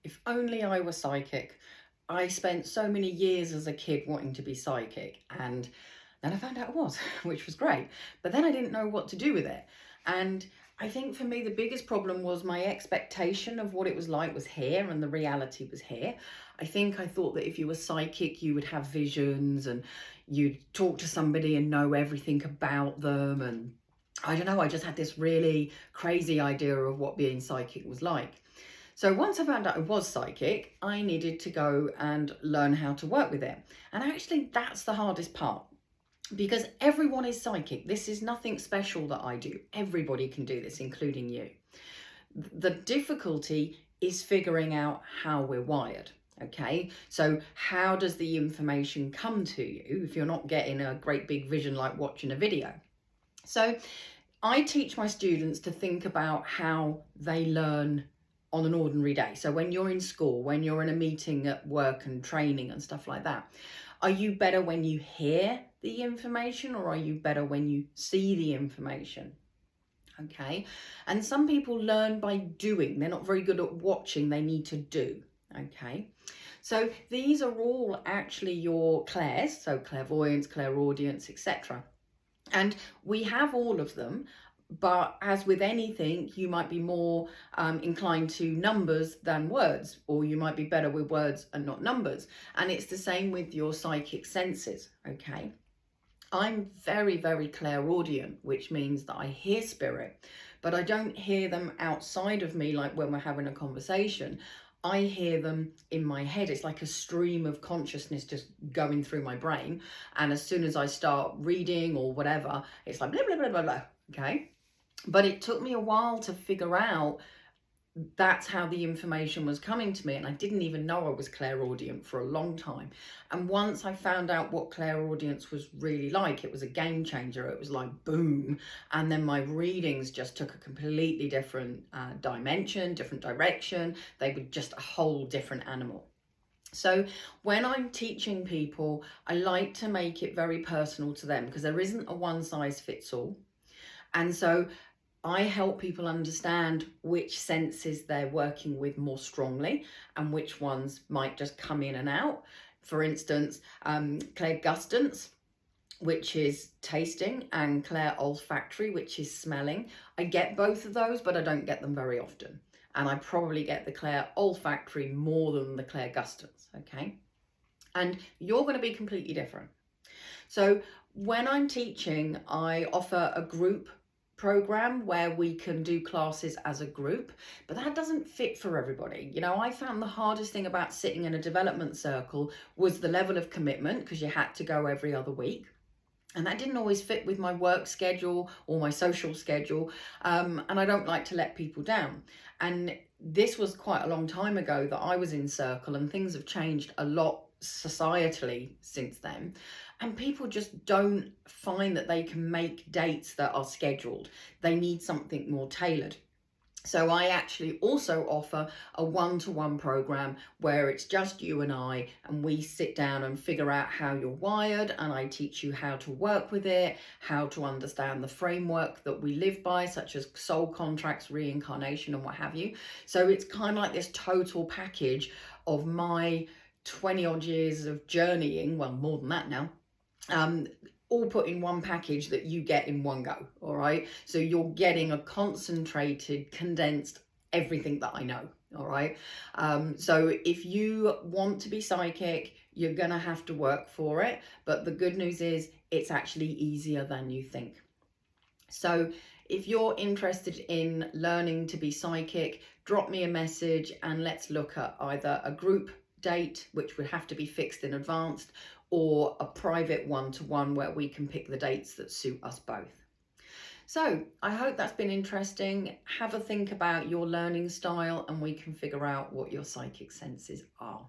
If only I were psychic. I spent so many years as a kid wanting to be psychic, and then I found out I was, which was great. But then I didn't know what to do with it. And I think for me, the biggest problem was my expectation of what it was like was here and the reality was here. I think I thought that if you were psychic, you would have visions and you'd talk to somebody and know everything about them. And I don't know, I just had this really crazy idea of what being psychic was like. So once I found out I was psychic, I needed to go and learn how to work with it. And actually, that's the hardest part because everyone is psychic. This is nothing special that I do. Everybody can do this, including you. The difficulty is figuring out how we're wired. Okay, so how does the information come to you if you're not getting a great big vision like watching a video? So I teach my students to think about how they learn on an ordinary day. So when you're in school, when you're in a meeting at work and training and stuff like that, are you better when you hear the information or are you better when you see the information? Okay. And some people learn by doing. They're not very good at watching. They need to do. Okay. So these are all actually your clairs. So clairvoyance, clairaudience, etc. And we have all of them, but as with anything, you might be more inclined to numbers than words, or you might be better with words and not numbers. And it's the same with your psychic senses, okay? I'm very, very clairaudient, which means that I hear spirit, but I don't hear them outside of me like when we're having a conversation. I hear them in my head. It's like a stream of consciousness just going through my brain. And as soon as I start reading or whatever, it's like blah, blah, blah, blah, blah. Okay. But it took me a while to figure out that's how the information was coming to me. And I didn't even know I was clairaudient for a long time. And once I found out what clairaudience was really like, it was a game changer. It was like boom. And then my readings just took a completely different dimension, different direction. They were just a whole different animal. So when I'm teaching people, I like to make it very personal to them because there isn't a one size fits all. And so I help people understand which senses they're working with more strongly and which ones might just come in and out. For instance, clairgustance, which is tasting, and clairolfactory, which is smelling. I get both of those, but I don't get them very often. And I probably get the clairolfactory more than the clairgustance, okay? And you're going to be completely different. So when I'm teaching, I offer a group program where we can do classes as a group, but that doesn't fit for everybody. You know, I found the hardest thing about sitting in a development circle was the level of commitment because you had to go every other week. And that didn't always fit with my work schedule or my social schedule. And I don't like to let people down. And this was quite a long time ago that I was in circle, and things have changed a lot societally since then. And people just don't find that they can make dates that are scheduled. They need something more tailored. So I actually also offer a one-to-one program where it's just you and we sit down and figure out how you're wired, and I teach you how to work with it, how to understand the framework that we live by, such as soul contracts, reincarnation, and what have you. So it's kind of like this total package of my 20 odd years of journeying, well, more than that now, all put in one package that you get in one go. All right. So you're getting a concentrated, condensed everything that I know. All right. So if you want to be psychic, you're going to have to work for it. But the good news is it's actually easier than you think. So if you're interested in learning to be psychic, drop me a message and let's look at either a group date, which would have to be fixed in advance, or a private one-to-one where we can pick the dates that suit us both. So I hope that's been interesting. Have a think about your learning style and we can figure out what your psychic senses are.